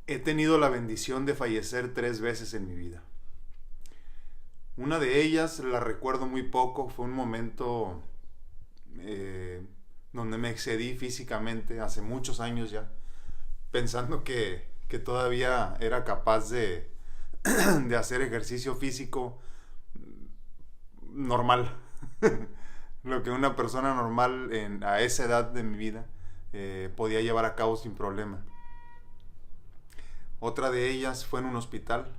He tenido la bendición de fallecer 3 veces en mi vida. Una de ellas la recuerdo muy poco, fue un momento donde me excedí físicamente hace muchos años ya, pensando que todavía era capaz de hacer ejercicio físico normal, lo que una persona normal a esa edad de mi vida podía llevar a cabo sin problema. Otra de ellas fue en un hospital.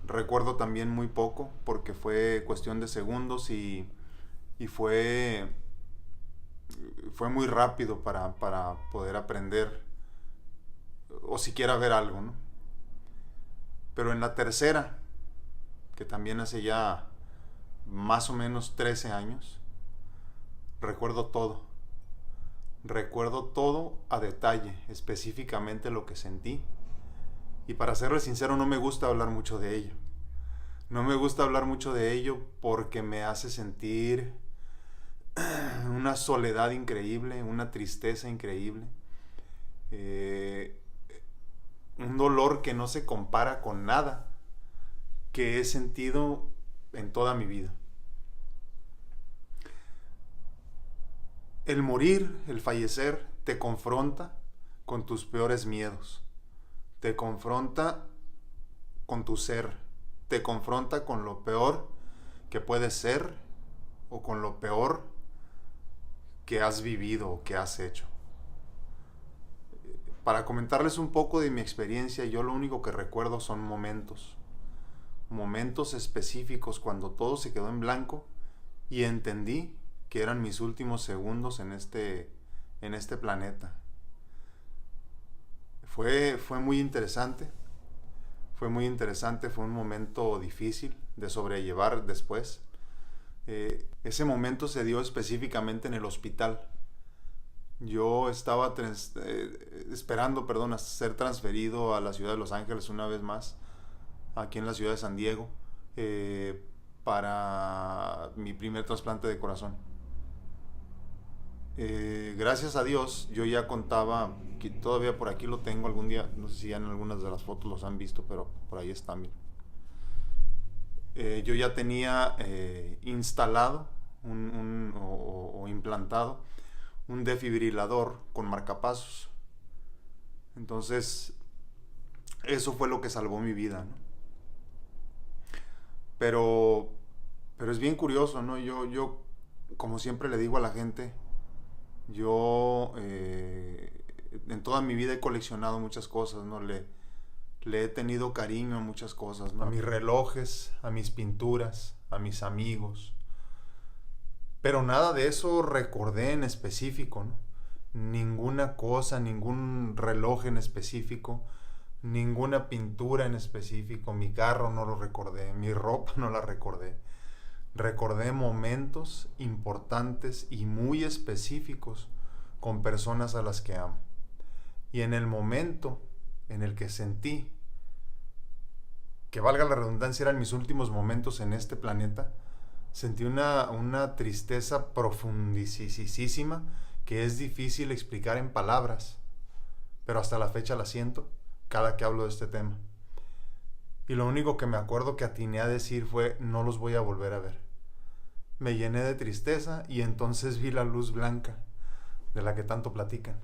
Recuerdo también muy poco porque fue cuestión de segundos y fue muy rápido para poder aprender o siquiera ver algo, ¿no? Pero en la tercera, que también hace ya más o menos 13 años, recuerdo todo. Recuerdo todo a detalle, específicamente lo que sentí. Y para serle sincero, no me gusta hablar mucho de ello. No me gusta hablar mucho de ello porque me hace sentir una soledad increíble, una tristeza increíble. Un dolor que no se compara con nada que he sentido en toda mi vida. El morir, el fallecer, te confronta con tus peores miedos. Te confronta con tu ser, te confronta con lo peor que puedes ser o con lo peor que has vivido o que has hecho. Para comentarles un poco de mi experiencia, yo lo único que recuerdo son momentos específicos cuando todo se quedó en blanco y entendí que eran mis últimos segundos en este planeta. Fue muy interesante, fue un momento difícil de sobrellevar después. Ese momento se dio específicamente en el hospital. Yo estaba esperando a ser transferido a la ciudad de Los Ángeles una vez más, aquí en la ciudad de San Diego, para mi primer trasplante de corazón. Gracias a Dios, yo ya contaba, que todavía por aquí lo tengo, algún día, no sé si ya en algunas de las fotos los han visto, pero por ahí están. Yo ya tenía instalado o implantado un desfibrilador con marcapasos. Entonces, eso fue lo que salvó mi vida, ¿no? Pero es bien curioso, ¿no? Yo, como siempre le digo a la gente, yo en toda mi vida he coleccionado muchas cosas, ¿no? Le he tenido cariño a muchas cosas, ¿no? A mis relojes, a mis pinturas, a mis amigos. Pero nada de eso recordé en específico, ¿no? Ninguna cosa, ningún reloj en específico, ninguna pintura en específico. Mi carro no lo recordé, mi ropa no la recordé. Recordé momentos importantes y muy específicos con personas a las que amo. Y en el momento en el que sentí que, valga la redundancia, eran mis últimos momentos en este planeta, sentí una tristeza profundísima que es difícil explicar en palabras, pero hasta la fecha la siento cada que hablo de este tema. Y lo único que me acuerdo que atiné a decir fue: no los voy a volver a ver. Me llené de tristeza y entonces vi la luz blanca de la que tanto platican.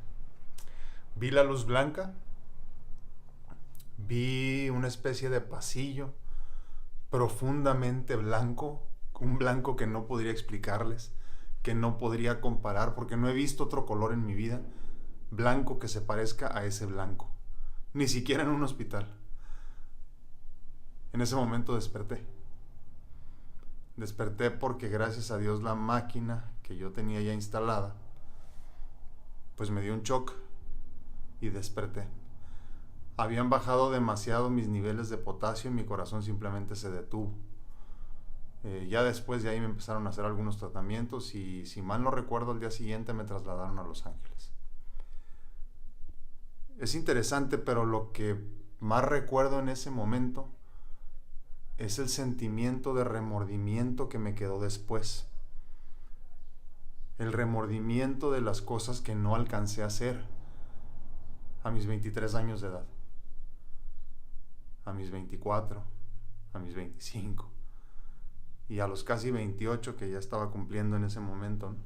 Vi la luz blanca, vi una especie de pasillo profundamente blanco, un blanco que no podría explicarles, que no podría comparar, porque no he visto otro color en mi vida blanco que se parezca a ese blanco, ni siquiera en un hospital. En ese momento desperté porque, gracias a Dios, la máquina que yo tenía ya instalada pues me dio un shock y desperté. Habían bajado demasiado mis niveles de potasio y mi corazón simplemente se detuvo. Ya después de ahí me empezaron a hacer algunos tratamientos y, si mal no recuerdo, al día siguiente me trasladaron a Los Ángeles. Es interesante, pero lo que más recuerdo en ese momento es el sentimiento de remordimiento que me quedó después. el remordimiento de las cosas que no alcancé a hacer a mis 23 años de edad, a mis 24, a mis 25 y a los casi 28 que ya estaba cumpliendo en ese momento, ¿no?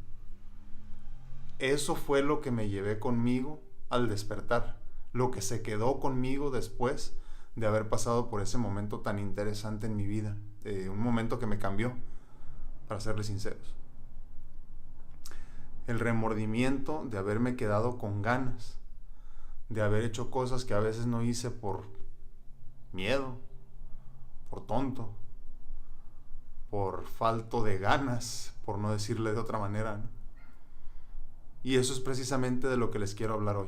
Eso fue lo que me llevé conmigo al despertar, lo que se quedó conmigo después de haber pasado por ese momento tan interesante en mi vida, un momento que me cambió, para serles sinceros. El remordimiento de haberme quedado con ganas, de haber hecho cosas que a veces no hice por miedo, por tonto, por falto de ganas, por no decirle de otra manera, ¿no? Y eso es precisamente de lo que les quiero hablar hoy.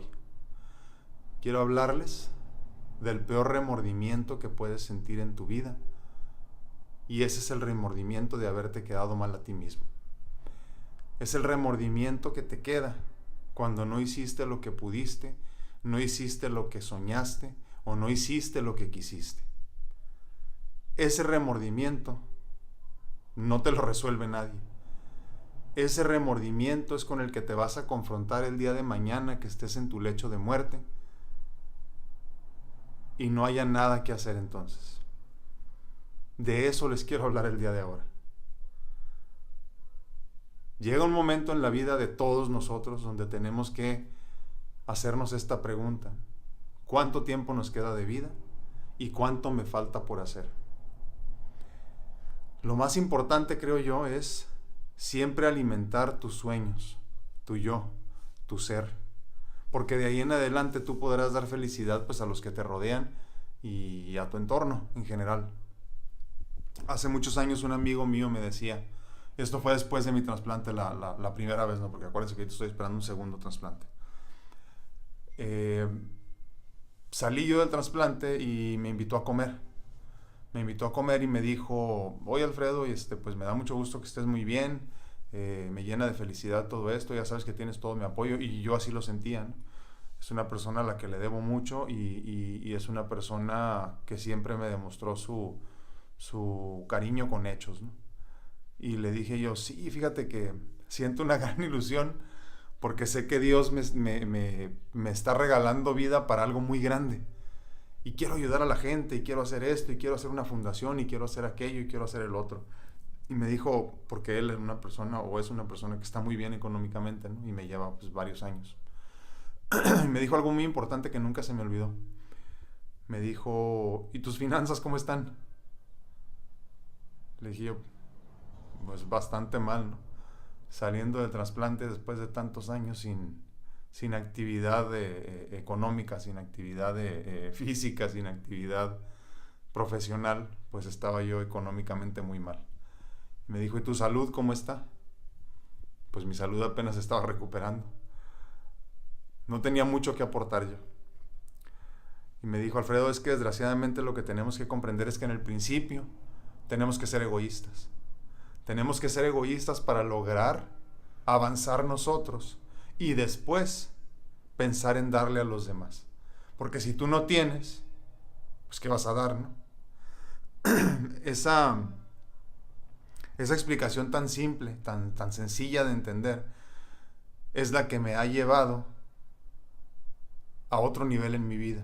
Quiero hablarles del peor remordimiento que puedes sentir en tu vida. Y ese es el remordimiento de haberte quedado mal a ti mismo. Es el remordimiento que te queda cuando no hiciste lo que pudiste, no hiciste lo que soñaste o no hiciste lo que quisiste. Ese remordimiento no te lo resuelve nadie. Ese remordimiento es con el que te vas a confrontar el día de mañana que estés en tu lecho de muerte y no haya nada que hacer entonces. De eso les quiero hablar el día de ahora. Llega un momento en la vida de todos nosotros donde tenemos que hacernos esta pregunta: ¿cuánto tiempo nos queda de vida y cuánto me falta por hacer? Lo más importante, creo yo, es siempre alimentar tus sueños, tu yo, tu ser, porque de ahí en adelante tú podrás dar felicidad pues a los que te rodean y a tu entorno en general. Hace muchos años un amigo mío me decía, esto fue después de mi trasplante la primera vez, ¿no? Porque acuérdense que estoy esperando un segundo trasplante. Salí yo del trasplante y me invitó a comer. Me invitó a comer y me dijo, oye Alfredo, pues me da mucho gusto que estés muy bien, me llena de felicidad todo esto, ya sabes que tienes todo mi apoyo, y yo así lo sentía, ¿no? Es una persona a la que le debo mucho y es una persona que siempre me demostró su cariño con hechos, ¿no? Y le dije yo, sí, fíjate que siento una gran ilusión porque sé que Dios me está regalando vida para algo muy grande. Y quiero ayudar a la gente, y quiero hacer esto, y quiero hacer una fundación, y quiero hacer aquello, y quiero hacer el otro. Y me dijo, porque él es una persona que está muy bien económicamente, ¿no? Y me lleva pues varios años. Y me dijo algo muy importante que nunca se me olvidó. Me dijo, ¿y tus finanzas cómo están? Le dije yo, pues bastante mal, ¿no? Saliendo del trasplante después de tantos años sin actividad económica, sin actividad física, sin actividad profesional, pues estaba yo económicamente muy mal. Me dijo, ¿y tu salud cómo está? Pues mi salud apenas estaba recuperando. No tenía mucho que aportar yo. Y me dijo, Alfredo, es que desgraciadamente lo que tenemos que comprender es que en el principio tenemos que ser egoístas. Tenemos que ser egoístas para lograr avanzar nosotros y después pensar en darle a los demás. Porque si tú no tienes, pues ¿qué vas a dar, no? Esa explicación tan simple, tan sencilla de entender, es la que me ha llevado a otro nivel en mi vida,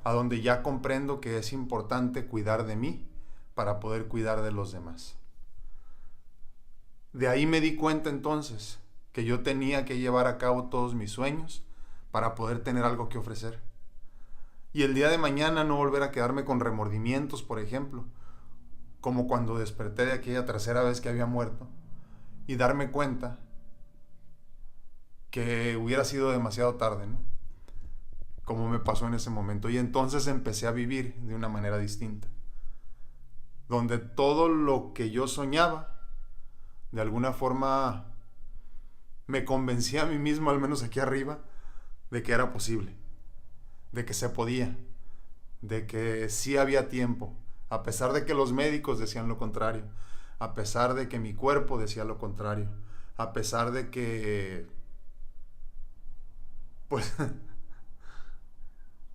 a donde ya comprendo que es importante cuidar de mí para poder cuidar de los demás. De ahí me di cuenta entonces que yo tenía que llevar a cabo todos mis sueños para poder tener algo que ofrecer. Y el día de mañana no volver a quedarme con remordimientos, por ejemplo, como cuando desperté de aquella tercera vez que había muerto, y darme cuenta que hubiera sido demasiado tarde, ¿no? Como me pasó en ese momento. Y entonces empecé a vivir de una manera distinta, donde todo lo que yo soñaba, de alguna forma me convencí a mí mismo, al menos aquí arriba, de que era posible, de que se podía, de que sí había tiempo, a pesar de que los médicos decían lo contrario, a pesar de que mi cuerpo decía lo contrario, a pesar de que pues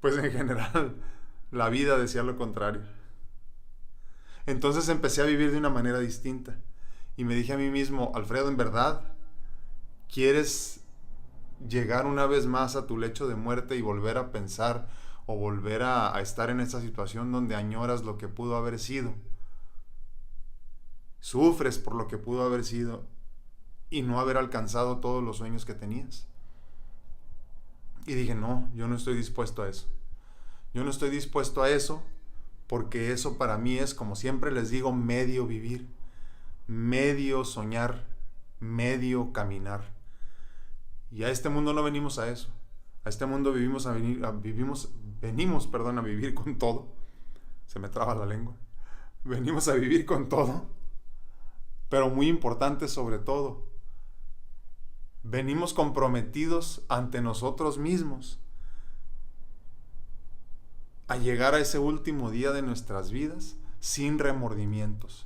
en general la vida decía lo contrario. Entonces empecé a vivir de una manera distinta y me dije a mí mismo, Alfredo, en verdad ¿Quieres llegar una vez más a tu lecho de muerte y volver a pensar o volver a estar en esa situación donde añoras lo que pudo haber sido? Sufres por lo que pudo haber sido y no haber alcanzado todos los sueños que tenías. Y dije, no, yo no estoy dispuesto a eso. Yo no estoy dispuesto a eso porque eso para mí es, como siempre les digo, medio vivir, medio soñar, medio caminar. Y a este mundo no venimos a eso. A este mundo venimos a vivir con todo. Se me traba la lengua. Venimos a vivir con todo. Pero muy importante sobre todo, venimos comprometidos ante nosotros mismos a llegar a ese último día de nuestras vidas sin remordimientos,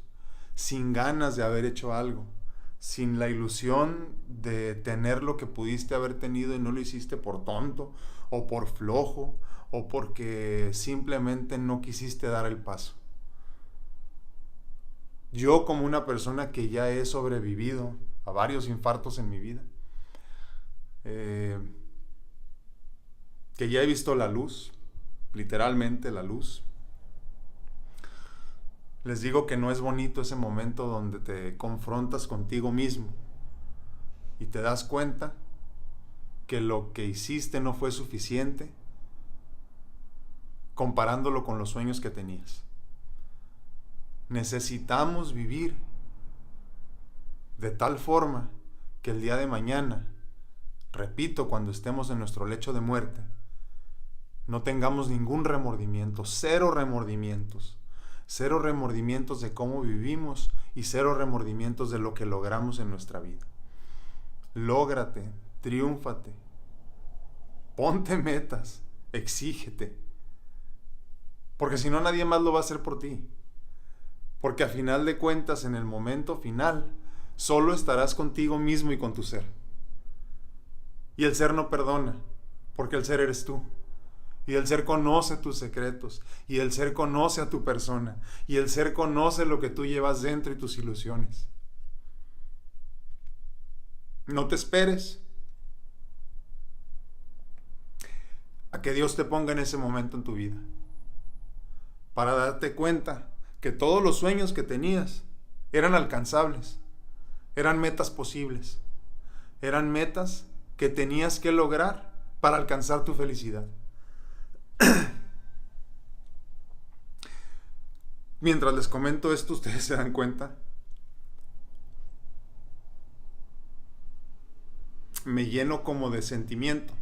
sin ganas de haber hecho algo, sin la ilusión de tener lo que pudiste haber tenido y no lo hiciste por tonto o por flojo o porque simplemente no quisiste dar el paso. Yo, como una persona que ya he sobrevivido a varios infartos en mi vida, que ya he visto la luz, literalmente la luz, les digo que no es bonito ese momento donde te confrontas contigo mismo y te das cuenta que lo que hiciste no fue suficiente comparándolo con los sueños que tenías. Necesitamos vivir de tal forma que el día de mañana, repito, cuando estemos en nuestro lecho de muerte, no tengamos ningún remordimiento, cero remordimientos de cómo vivimos y cero remordimientos de lo que logramos en nuestra vida. Lógrate, triúnfate, ponte metas, exígete, porque si no nadie más lo va a hacer por ti. Porque a final de cuentas, en el momento final, solo estarás contigo mismo y con tu ser. Y el ser no perdona, porque el ser eres tú. Y el ser conoce tus secretos. Y el ser conoce a tu persona. Y el ser conoce lo que tú llevas dentro y tus ilusiones. No te esperes a que Dios te ponga en ese momento en tu vida, para darte cuenta que todos los sueños que tenías eran alcanzables, eran metas posibles, eran metas que tenías que lograr para alcanzar tu felicidad. Mientras les comento esto, ustedes se dan cuenta, me lleno como de sentimiento.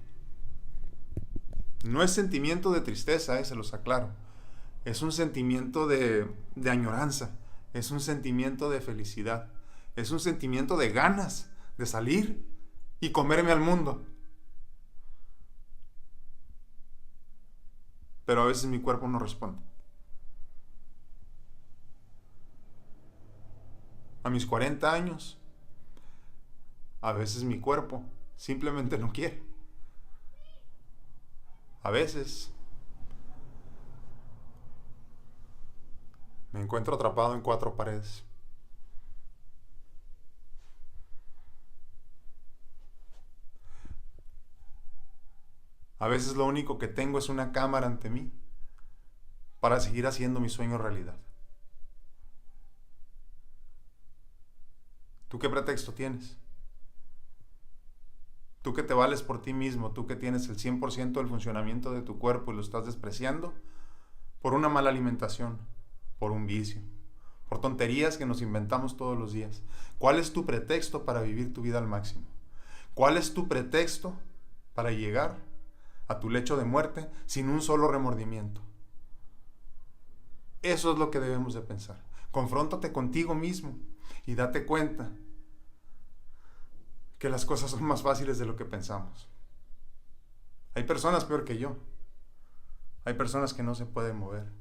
No es sentimiento de tristeza, se los aclaro. Es un sentimiento de añoranza, es un sentimiento de felicidad, es un sentimiento de ganas de salir y comerme al mundo. Pero a veces mi cuerpo no responde. A mis 40 años, a veces mi cuerpo simplemente no quiere. A veces me encuentro atrapado en 4 paredes. A veces lo único que tengo es una cámara ante mí para seguir haciendo mi sueño realidad. ¿Tú qué pretexto tienes? Tú que te vales por ti mismo, tú que tienes el 100% del funcionamiento de tu cuerpo y lo estás despreciando por una mala alimentación, por un vicio, por tonterías que nos inventamos todos los días. ¿Cuál es tu pretexto para vivir tu vida al máximo? ¿Cuál es tu pretexto para llegar a tu lecho de muerte sin un solo remordimiento? Eso es lo que debemos de pensar. Confróntate contigo mismo y date cuenta que las cosas son más fáciles de lo que pensamos. Hay personas peor que yo. Hay personas que no se pueden mover.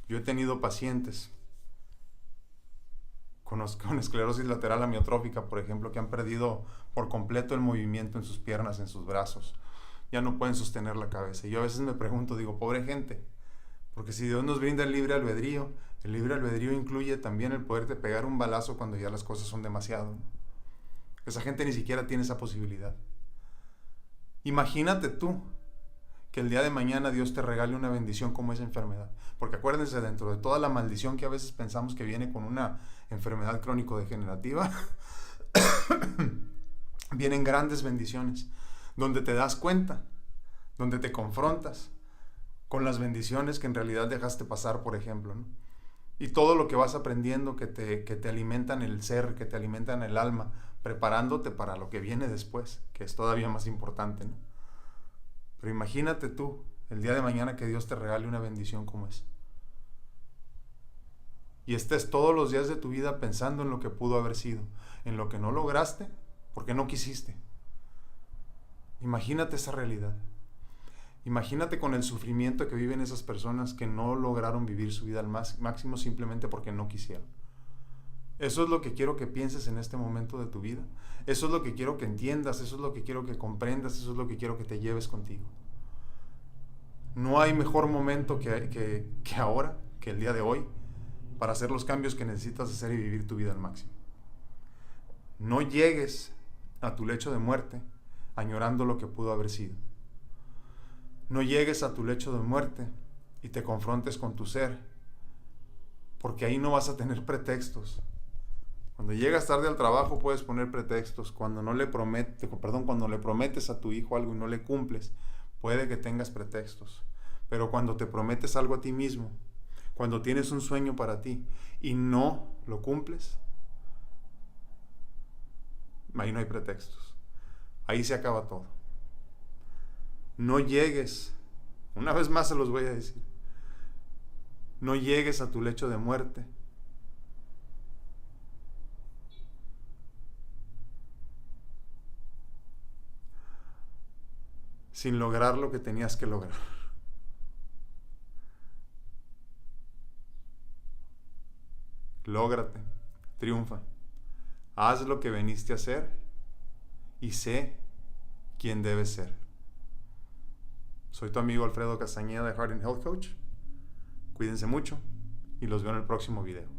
Yo he tenido pacientes con esclerosis lateral amiotrófica, por ejemplo, que han perdido por completo el movimiento en sus piernas, en sus brazos. Ya no pueden sostener la cabeza. Y yo a veces me pregunto, digo, pobre gente, porque si Dios nos brinda el libre albedrío incluye también el poderte pegar un balazo cuando ya las cosas son demasiado, ¿no? Esa gente ni siquiera tiene esa posibilidad. Imagínate tú que el día de mañana Dios te regale una bendición como esa enfermedad. Porque acuérdense, dentro de toda la maldición que a veces pensamos que viene con una enfermedad crónico-degenerativa, vienen grandes bendiciones, donde te das cuenta, donde te confrontas con las bendiciones que en realidad dejaste pasar, por ejemplo, ¿no? Y todo lo que vas aprendiendo que te alimentan el ser, que te alimentan el alma, preparándote para lo que viene después, que es todavía más importante, ¿no? Pero imagínate tú, el día de mañana, que Dios te regale una bendición como esa. Y estés todos los días de tu vida pensando en lo que pudo haber sido, en lo que no lograste, porque no quisiste. Imagínate esa realidad. Imagínate con el sufrimiento que viven esas personas que no lograron vivir su vida al máximo simplemente porque no quisieron. Eso es lo que quiero que pienses en este momento de tu vida. Eso es lo que quiero que entiendas, eso es lo que quiero que comprendas, eso es lo que quiero que te lleves contigo. No hay mejor momento que ahora, que el día de hoy, para hacer los cambios que necesitas hacer y vivir tu vida al máximo. No llegues a tu lecho de muerte añorando lo que pudo haber sido. No llegues a tu lecho de muerte y te confrontes con tu ser, porque ahí no vas a tener pretextos. Cuando llegas tarde al trabajo puedes poner pretextos. Cuando le prometes a tu hijo algo y no le cumples, puede que tengas pretextos. Pero cuando te prometes algo a ti mismo, cuando tienes un sueño para ti y no lo cumples, ahí no hay pretextos. Ahí se acaba todo. No llegues, una vez más se los voy a decir, no llegues a tu lecho de muerte sin lograr lo que tenías que lograr. Lógrate, triunfa, haz lo que viniste a hacer y sé quién debes ser. Soy tu amigo Alfredo Castañeda de Heart and Health Coach. Cuídense mucho y los veo en el próximo video.